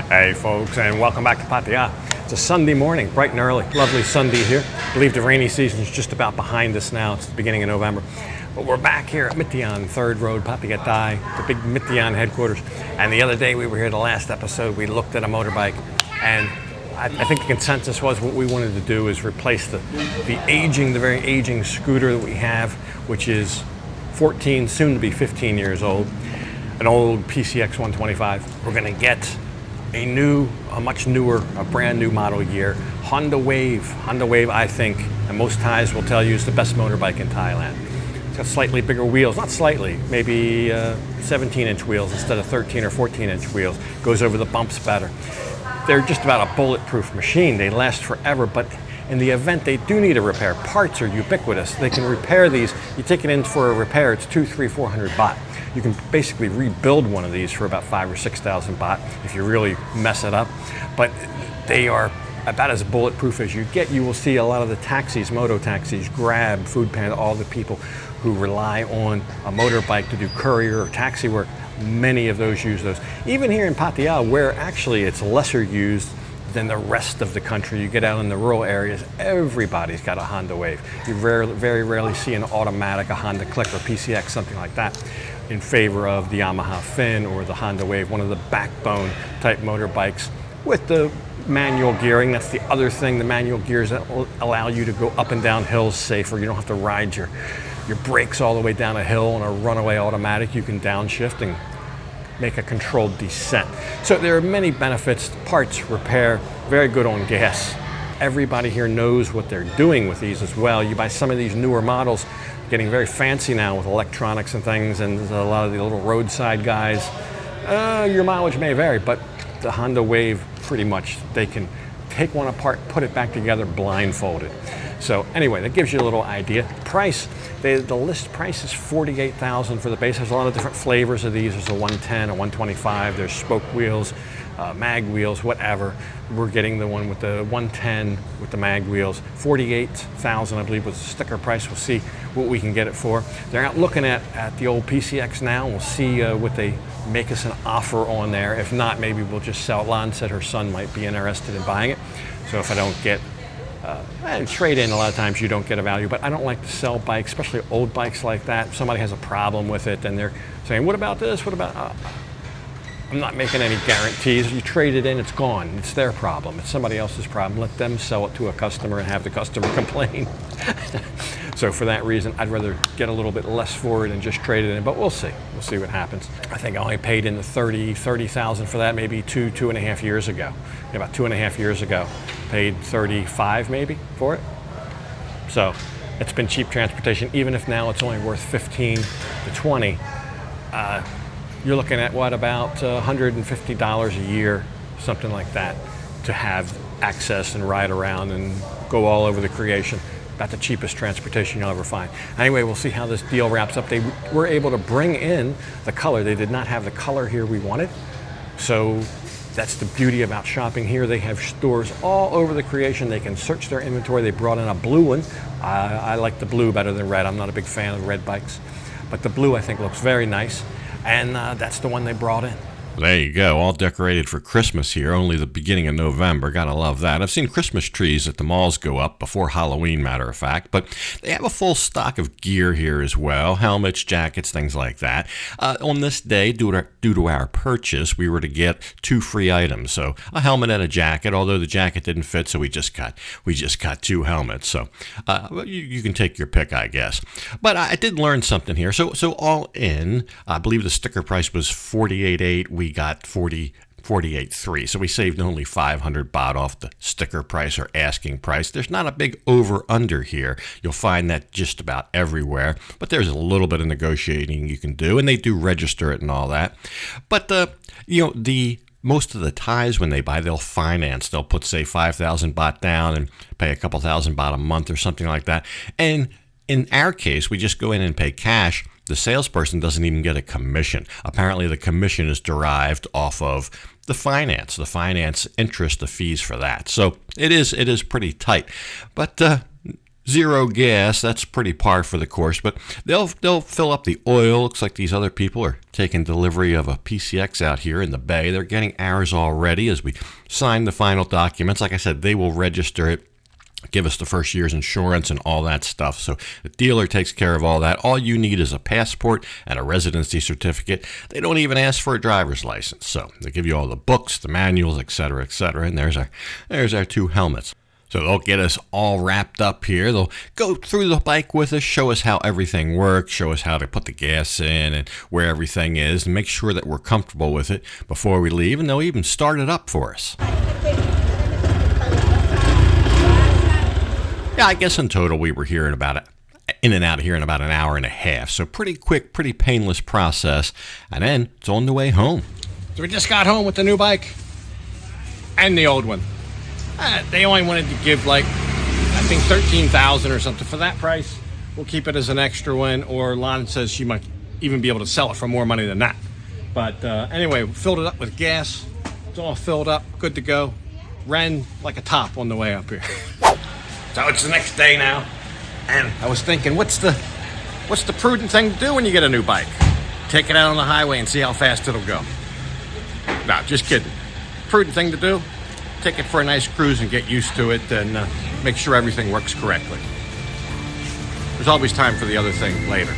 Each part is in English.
Hey folks, and welcome back to Pattaya. It's a Sunday morning, bright and early. Lovely Sunday here. I believe the rainy season is just about behind us now. It's the beginning of November. But we're back here at Mitian, 3rd Road, Pattaya, the big Mitian headquarters. And the other day we were here, the last episode, we looked at a motorbike. And I think the consensus was what we wanted to do is replace the very aging scooter that we have, which is 14, soon to be 15 years old. An old PCX 125. We're going to get a much newer, a brand new model year Honda Wave. Honda Wave, I think, and most Thais will tell you, is the best motorbike in Thailand. It's got slightly bigger wheels, not slightly, maybe 17-inch wheels instead of 13 or 14-inch wheels. Goes over the bumps better. They're just about a bulletproof machine. They last forever, but in the event they do need a repair, parts are ubiquitous. They can repair these. You take it in for a repair, it's 200, 300, 400 baht. You can basically rebuild one of these for about 5,000 or 6,000 baht if you really mess it up. But they are about as bulletproof as you get. You will see a lot of the taxis, moto taxis, Grab, Food Panda, all the people who rely on a motorbike to do courier or taxi work. Many of those use those. Even here in Pattaya, where actually it's lesser used than the rest of the country. You get out in the rural areas, everybody's got a Honda Wave. You very rarely see an automatic, a Honda Click or PCX, something like that, in favor of the Yamaha Fin or the Honda Wave, one of the backbone type motorbikes with the manual gearing. That's the other thing, the manual gears that will allow you to go up and down hills safer. You don't have to ride your brakes all the way down a hill on a runaway automatic. You can downshift and make a controlled descent. So there are many benefits, parts, repair, very good on gas. Everybody here knows what they're doing with these as well. You buy some of these newer models, getting very fancy now with electronics and things, and a lot of the little roadside guys. Your mileage may vary, but the Honda Wave, pretty much, they can take one apart, put it back together blindfolded. So anyway, that gives you a little idea. Price, the list price is 48,000 for the base. There's a lot of different flavors of these. There's a 110, a 125, there's spoke wheels, mag wheels, whatever. We're getting the one with the 110 with the mag wheels. 48,000, I believe, was the sticker price. We'll see what we can get it for. They're out looking at the old PCX now. We'll see what they make us an offer on there. If not, maybe we'll just sell it. Lon said her son might be interested in buying it. So if I don't get and trade in, a lot of times you don't get a value, but I don't like to sell bikes, especially old bikes like that. If somebody has a problem with it, then they're saying, what about this? What about, I'm not making any guarantees. You trade it in, it's gone. It's their problem. It's somebody else's problem. Let them sell it to a customer and have the customer complain. So for that reason, I'd rather get a little bit less for it and just trade it in, but we'll see. We'll see what happens. I think I only paid in the 30,000 for that maybe two and a half years ago. About 2.5 years ago. Paid 35 maybe for it. So it's been cheap transportation, even if now it's only worth 15 to 20. You're looking at what, about $150 a year, something like that, to have access and ride around and go all over the creation. About the cheapest transportation you'll ever find. Anyway, we'll see how this deal wraps up. They were able to bring in the color. They did not have the color here we wanted. So that's the beauty about shopping here. They have stores all over the creation. They can search their inventory. They brought in a blue one. I like the blue better than red. I'm not a big fan of red bikes. But the blue, I think, looks very nice. And that's the one they brought in. There you go, all decorated for Christmas here, only the beginning of November. Gotta love that. I've seen Christmas trees at the malls go up before Halloween, matter of fact, but they have a full stock of gear here as well, helmets, jackets, things like that. On this day, due to our purchase, we were to get 2 free items, so a helmet and a jacket, although the jacket didn't fit, so we just got 2 helmets, so you can take your pick, I guess. But I did learn something here, so all in, I believe the sticker price was 48.8. We got 48.3, so we saved only 500 baht off the sticker price or asking price. There's not a big over-under here. You'll find that just about everywhere, but there's a little bit of negotiating you can do, and they do register it and all that. But most of the Thais, when they buy, they'll finance. They'll put, say, 5,000 baht down and pay a couple thousand baht a month or something like that. And in our case, we just go in and pay cash. The salesperson doesn't even get a commission. Apparently, the commission is derived off of the finance interest, the fees for that. So it is pretty tight. But 0 gas. That's pretty par for the course, but they'll fill up the oil. Looks like these other people are taking delivery of a PCX out here in the bay. They're getting ours already as we sign the final documents. Like I said, they will register it, give us the first year's insurance and all that stuff. So the dealer takes care of all that. All you need is a passport and a residency certificate. They don't even ask for a driver's license. So they give you all the books, the manuals, etc., etc. And there's our 2 helmets. So they'll get us all wrapped up here. They'll go through the bike with us, show us how everything works, show us how to put the gas in and where everything is, and make sure that we're comfortable with it before we leave. And they'll even start it up for us. Yeah, I guess in total we were here in and out of here in about an hour and a half. So pretty quick, pretty painless process. And then it's on the way home. So we just got home with the new bike and the old one. They only wanted to give like, I think $13,000 or something for that price. We'll keep it as an extra one, or Lon says she might even be able to sell it for more money than that. But anyway, we filled it up with gas. It's all filled up, good to go. Ran like a top on the way up here. So it's the next day now, and I was thinking, what's the prudent thing to do when you get a new bike? Take it out on the highway and see how fast it'll go. No, just kidding. Prudent thing to do, take it for a nice cruise and get used to it and make sure everything works correctly. There's always time for the other thing later.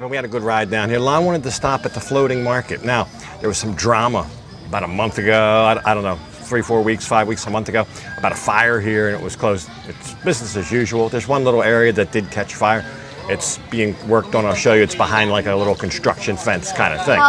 We had a good ride down here. Lon wanted to stop at the floating market. Now, there was some drama about a month ago, I don't know, 3, 4 weeks, 5 weeks, a month ago, about a fire here, and it was closed. It's business as usual. There's one little area that did catch fire. It's being worked on. I'll show you. It's behind like a little construction fence kind of thing.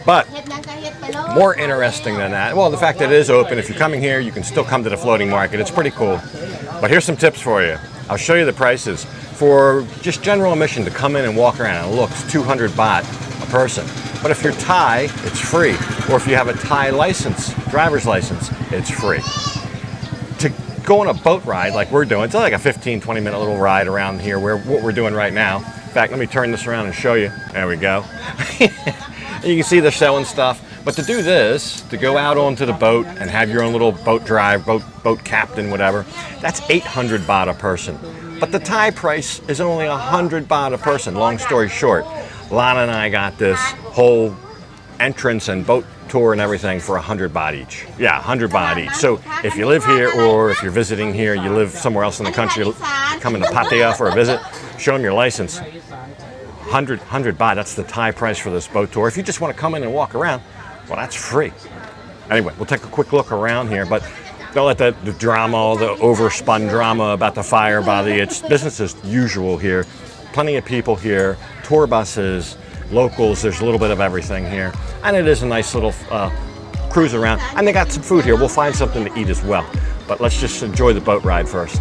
But more interesting than that, well, the fact that it is open. If you're coming here, you can still come to the floating market. It's pretty cool. But here's some tips for you. I'll show you the prices. For just general admission to come in and walk around and look, it's 200 baht a person. But if you're Thai, it's free. Or if you have a Thai license, driver's license, it's free. To go on a boat ride like we're doing, it's like a 15, 20-minute little ride around here, what we're doing right now. In fact, let me turn this around and show you. There we go. You can see they're selling stuff. But to do this, to go out onto the boat and have your own little boat drive, boat captain, whatever, that's 800 baht a person. But the Thai price is only 100 baht a person. Long story short, Lana and I got this whole entrance and boat tour and everything for 100 baht each. Yeah, 100 baht each. So if you live here or if you're visiting here, you live somewhere else in the country, coming to Pattaya for a visit, show them your license. 100 baht, that's the Thai price for this boat tour. If you just want to come in and walk around, well, that's free. Anyway, we'll take a quick look around here, but don't let the drama, the overspun drama about the fire bother you. It's business as usual here. Plenty of people here, tour buses, locals, there's a little bit of everything here. And it is a nice little cruise around. And they got some food here. We'll find something to eat as well. But let's just enjoy the boat ride first.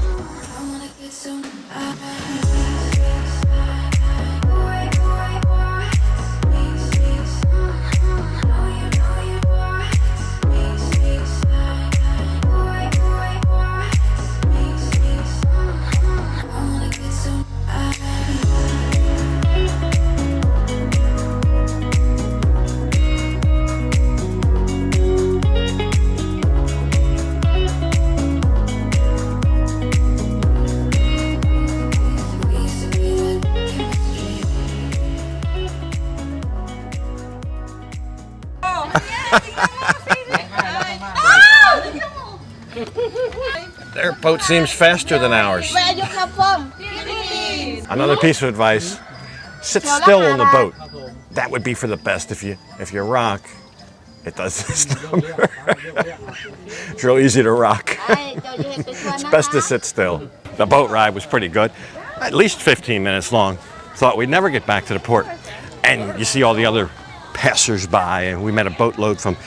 Their boat seems faster than ours. Where you come from? Another piece of advice, sit still on the boat. That would be for the best. If you rock, it does this number. It's real easy to rock. It's best to sit still. The boat ride was pretty good, at least 15 minutes long. Thought we'd never get back to the port. And you see all the other passers-by, and we met a boatload from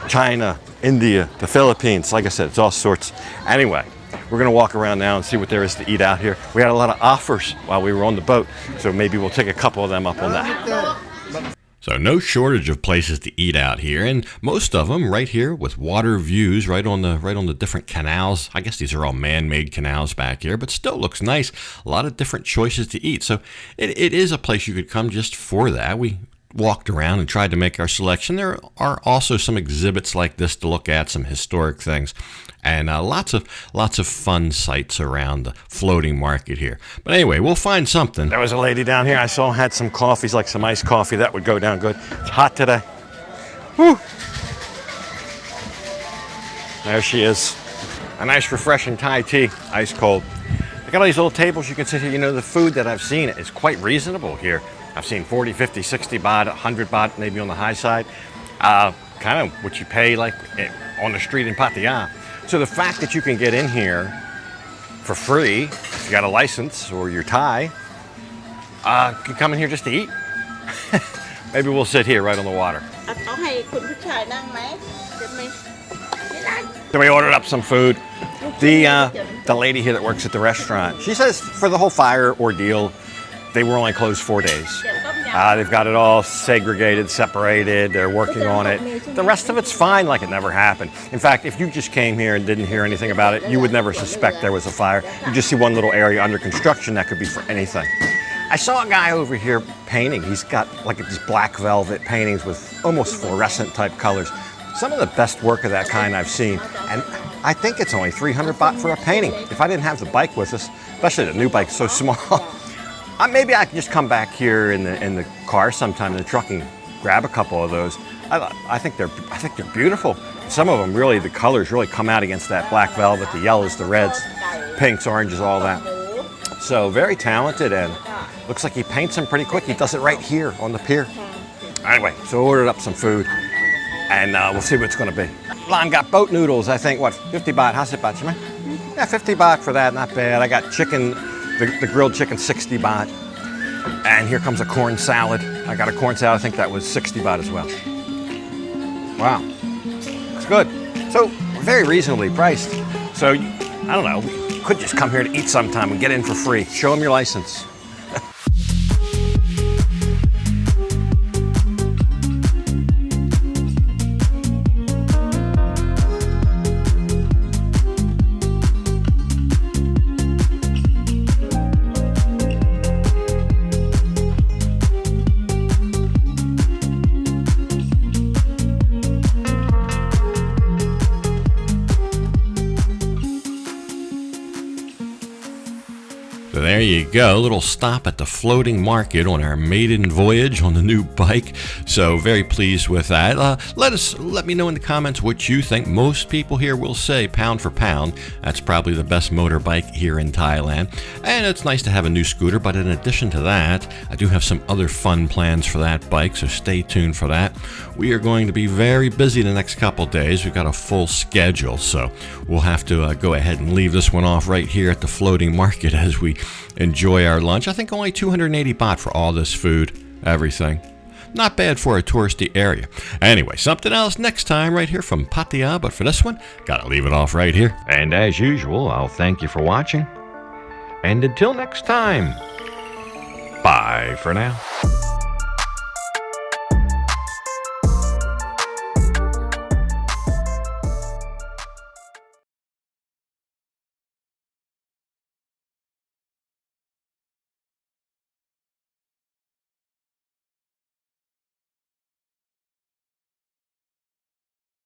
China, India, the Philippines. Like I said, it's all sorts. Anyway, We're gonna walk around now and see what there is to eat out here. We had a lot of offers while we were on the boat, so maybe we'll take a couple of them up on that. So no shortage of places to eat out here, and most of them right here with water views right on the different canals. I guess these are all man-made canals back here, but still looks nice. A lot of different choices to eat. So it is a place you could come just for that. We walked around and tried to make our selection. There are also some exhibits like this to look at, some historic things, and lots of fun sights around the floating market here. But anyway, we'll find something. There was a lady down here I saw had some coffees, like some iced coffee. That would go down good. It's hot today. Woo! There she is. A nice refreshing Thai tea, ice cold. They got all these little tables you can sit here. You know, the food that I've seen is quite reasonable here. I've seen 40, 50, 60 baht, 100 baht, maybe on the high side. Kind of what you pay like on the street in Pattaya. So the fact that you can get in here for free, if you got a license or you're Thai, can come in here just to eat. Maybe we'll sit here right on the water. So we ordered up some food. The lady here that works at the restaurant, she says for the whole fire ordeal, they were only closed 4 days. They've got it all segregated, separated, they're working on it. The rest of it's fine, like it never happened. In fact, if you just came here and didn't hear anything about it, you would never suspect there was a fire. You just see one little area under construction that could be for anything. I saw a guy over here painting. He's got like these black velvet paintings with almost fluorescent type colors. Some of the best work of that kind I've seen. And I think it's only 300 baht for a painting. If I didn't have the bike with us, especially the new bike so small, maybe I can just come back here in the car sometime in the truck and grab a couple of those. I think they're beautiful. Some of them really, the colors really come out against that black velvet, the yellows, the reds, pinks, oranges, all that. So very talented, and looks like he paints them pretty quick. He does it right here on the pier. Anyway, so I ordered up some food, and we'll see what it's going to be. Lan got boat noodles, I think, what, 50 baht, 50 baht, Chima? Yeah, 50 baht for that, not bad. I got chicken, the grilled chicken, 60 baht. And here comes a corn salad. I got a corn salad, I think that was 60 baht as well. Wow, it's good. So, very reasonably priced. So, I don't know, we could just come here to eat sometime and get in for free. Show them your license. So there you go, a little stop at the floating market on our maiden voyage on the new bike. So very pleased with that. Let me know in the comments what you think. Most people here will say pound for pound, that's probably the best motorbike here in Thailand. And it's nice to have a new scooter, but in addition to that, I do have some other fun plans for that bike, so stay tuned for that. We are going to be very busy the next couple days. We've got a full schedule, so we'll have to go ahead and leave this one off right here at the floating market as we enjoy our lunch. I think only 280 baht for all this food, everything. Not bad for a touristy area. Anyway, something else next time right here from Pattaya, but for this one, gotta leave it off right here. And as usual, I'll thank you for watching. And until next time, bye for now.